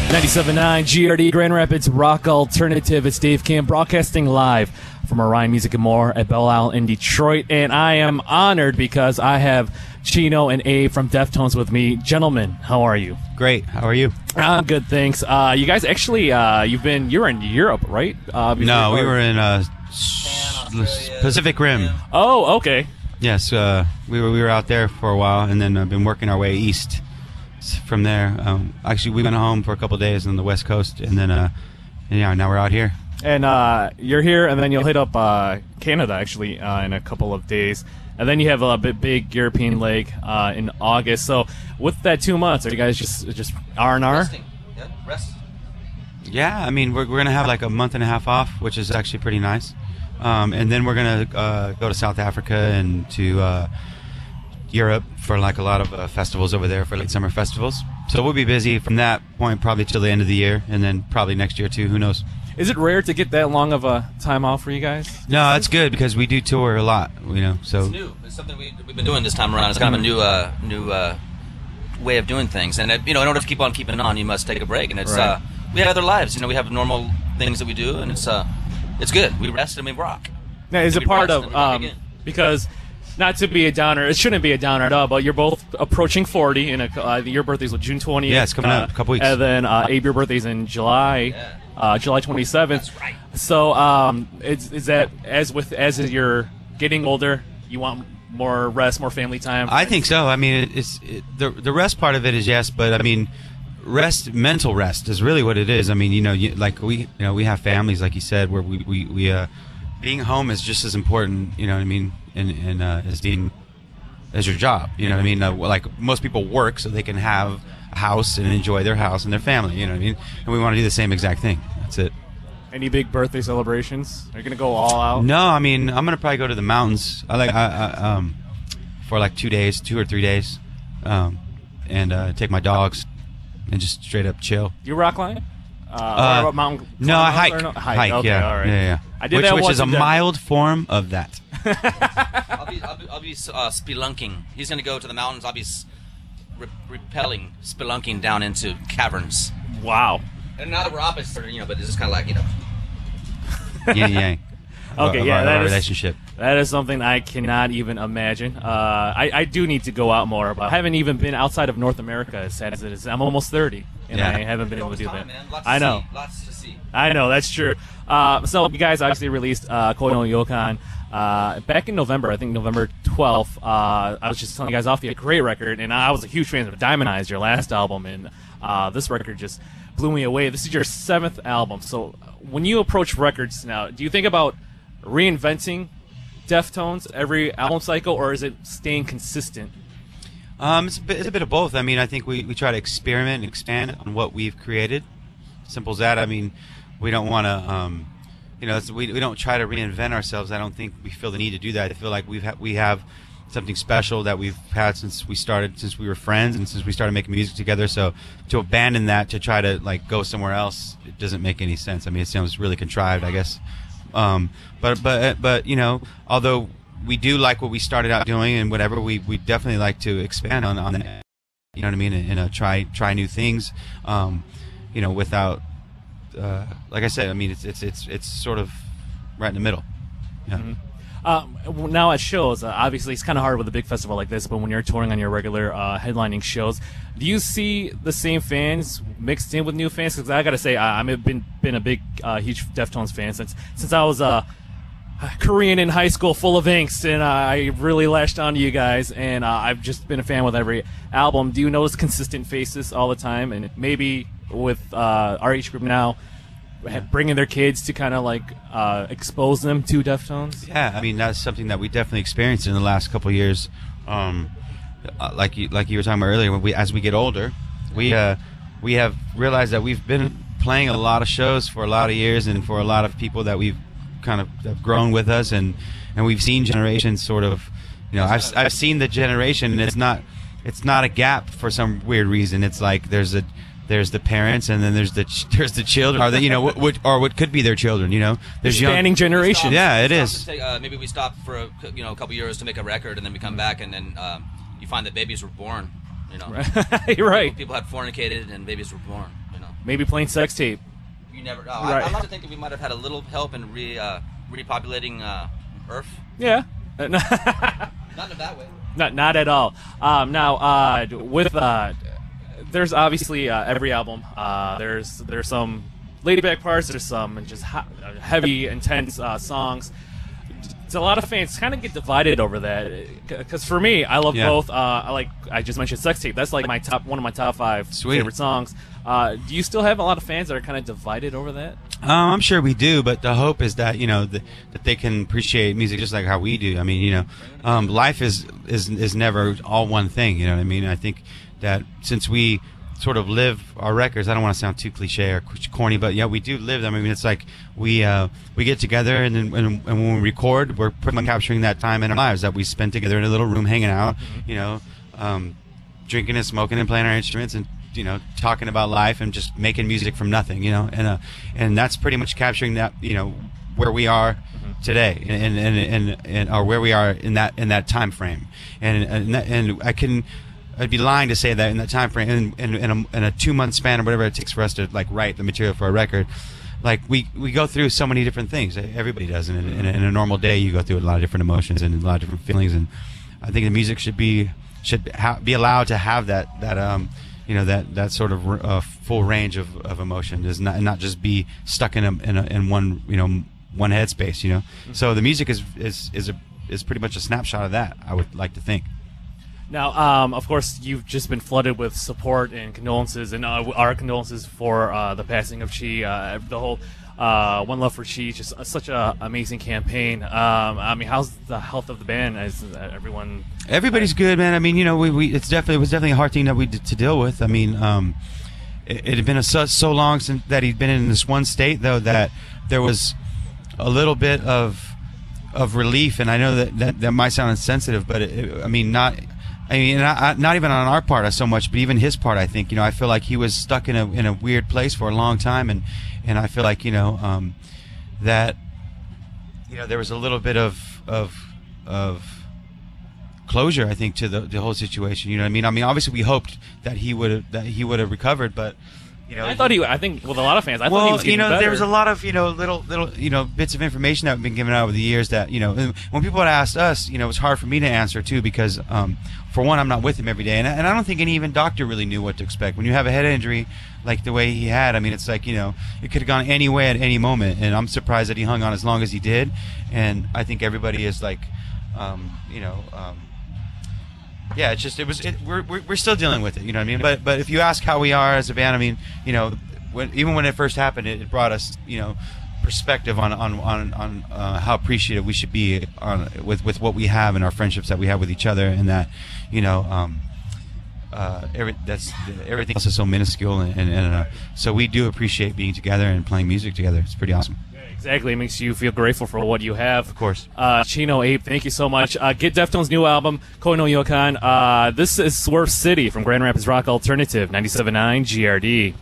97.9 GRD Grand Rapids Rock Alternative. It's Dave Camp broadcasting live from Orion Music More at Belle Isle in Detroit. And I am honored because I have Chino and Abe from Deftones with me. Gentlemen, how are you? Great. How are you? I'm good, thanks. You guys actually, you were in Europe, right? No, we were in Pacific Rim. Oh, okay. Yes, we were out there for a while, and then been working our way east from there. Actually, we went home for a couple of days on the West Coast, and then now we're out here. And you're here, and then you'll hit up Canada actually in a couple of days, and then you have a big European leg in August. So with that 2 months, are you guys just R&R? Resting. Yeah, rest. Yeah, I mean we're gonna have like a month and a half off, which is actually pretty nice. And then we're gonna go to South Africa and to Europe for like a lot of festivals over there for late summer festivals. So we'll be busy from that point probably till the end of the year, and then probably next year too. Who knows? Is it rare to get that long of a time off for you guys? No, that's good because we do tour a lot. So it's new. It's something we've been doing this time around. It's kind of a new way of doing things. And in order to keep on keeping on, you must take a break. And it's right. We have other lives. We have normal things that we do, and it's good. We rest and we rock. Now, is it part of because? Not to be a downer, it shouldn't be a downer at all, but you're both approaching 40, and your birthday's June 20th. Yeah, it's coming up, a couple weeks. And then Abe, your birthday's in July, July 27th. That's right. So is that, as you're getting older, you want more rest, more family time? I think so. I mean, the rest part of it is yes, but I mean, mental rest is really what it is. I mean, we have families, like you said, where we being home is just as important, you know what I mean, and as your job, you know what I mean. Like most people work so they can have a house and enjoy their house and their family, you know what I mean. And we want to do the same exact thing. That's it. Any big birthday celebrations? Are you gonna go all out? No, I mean I'm gonna probably go to the mountains. For like 2 days, 2 or 3 days, and take my dogs and just straight up chill. You rock climb? Or mountain no, I hike. Hike. Okay, yeah, all right. yeah. I did that which once is a mild form of that. I'll be spelunking. He's going to go to the mountains. I'll be repelling, spelunking down into caverns. Wow. And now that we're opposites, but it's just kind of like, Yin yang. Okay, yeah, that is relationship. That is something I cannot even imagine. I do need to go out more, but I haven't even been outside of North America, as sad as it is. I'm almost 30, and I haven't been able to do that. I know. Lots to see. I know, that's true. So you guys obviously released No Yokan back in November, I think November 12th. I was just telling you guys off, you had a great record, and I was a huge fan of Diamond Eyes, your last album, and this record just blew me away. This is your 7th album. So when you approach records now, do you think about reinventing Deftones every album cycle, or is it staying consistent? It's a bit of both. I mean, I think we try to experiment and expand on what we've created. Simple as that. I mean, we don't want to, we don't try to reinvent ourselves. I don't think we feel the need to do that. I feel like we have something special that we've had since we were friends and since we started making music together. So to abandon that, to try to like go somewhere else, it doesn't make any sense. I mean, it sounds really contrived, I guess. But although we do like what we started out doing and whatever, we definitely like to expand on that. You know what I mean? And try new things. Without like I said, I mean it's sort of right in the middle. Yeah. Mm-hmm. Now at shows, obviously it's kind of hard with a big festival like this, but when you're touring on your regular headlining shows, do you see the same fans mixed in with new fans? Because I got to say, I've been a big, huge Deftones fan since I was Korean in high school, full of angst, and I really latched onto you guys, and I've just been a fan with every album. Do you notice consistent faces all the time? And maybe with our age group now, bringing their kids to kind of like expose them to Deftones? Yeah, I mean that's something that we definitely experienced in the last couple of years. Like you were talking about earlier, as we get older, we have realized that we've been playing a lot of shows for a lot of years, and for a lot of people that we've kind of have grown with us, and we've seen generations sort of. I've seen the generation, and it's not a gap for some weird reason. It's like there's the parents, and then there's the children, or what could be their children. There's spanning generations. Yeah, it is. Maybe we stop for a couple years to make a record, and then we come back, and then you find that babies were born. Right. You're right. People had fornicated, and babies were born. maybe playing Sex Tape. You never. Right. I'd like to think that we might have had a little help in repopulating Earth. Yeah. Not in a bad way. Not at all. Now, with there's obviously every album. There's some laid-back parts. There's some just heavy, intense songs. So a lot of fans kind of get divided over that. Because for me, I love both. I just mentioned Sex Tape. That's like one of my top 5 favorite songs. Do you still have a lot of fans that are kind of divided over that? I'm sure we do, but the hope is that that they can appreciate music just like how we do. I mean, life is never all one thing. You know what I mean? I think that since we sort of live our records, I don't want to sound too cliche or corny, but yeah, we do live them. I mean, it's like we get together and when we record, we're pretty much capturing that time in our lives that we spend together in a little room hanging out, drinking and smoking and playing our instruments and talking about life and just making music from nothing, and that's pretty much capturing that, where we are today and or where we are in that time frame, and I'd be lying to say that in that time frame, in a 2-month span or whatever it takes for us to write the material for a record, we go through so many different things. Everybody does, and in a normal day you go through a lot of different emotions and a lot of different feelings, and I think the music should be allowed to have that sort of full range of emotion, and not just be stuck in one one headspace. So the music is pretty much a snapshot of that, I would like to think. Now, of course, you've just been flooded with support and condolences, and our condolences for the passing of Chi. The whole One Love for Chi, just such an amazing campaign. I mean, how's the health of the band? Is everyone? Everybody's good, man. I mean, it was definitely a hard thing that we did to deal with. I mean, it had been so long since that he'd been in this one state, though, that there was a little bit of relief, and I know that might sound insensitive, but not even on our part so much, but even his part. I think I feel like he was stuck in a weird place for a long time, and I feel like that there was a little bit of closure, I think, to the whole situation. You know what I mean? I mean, obviously we hoped that he would have recovered, but I think with a lot of fans, I thought he was getting better. There was a lot of little bits of information that have been given out over the years that when people had asked us, it was hard for me to answer too, because for one, I'm not with him every day, and I don't think any even doctor really knew what to expect when you have a head injury like the way he had. I mean, it's like it could have gone any way at any moment, and I'm surprised that he hung on as long as he did. And I think everybody is like, yeah, it's just we're still dealing with it. You know what I mean? But if you ask how we are as a band, I mean, even when it first happened, it brought us perspective on how appreciative we should be with what we have and our friendships that we have with each other, and that everything else is so minuscule, and so we do appreciate being together and playing music together. It's pretty awesome. Exactly. It makes you feel grateful for what you have. Of course. Chino, Abe, thank you so much. Get Deftones' new album, No Yokan. This is Swerve City from Grand Rapids Rock Alternative, 97.9 GRD.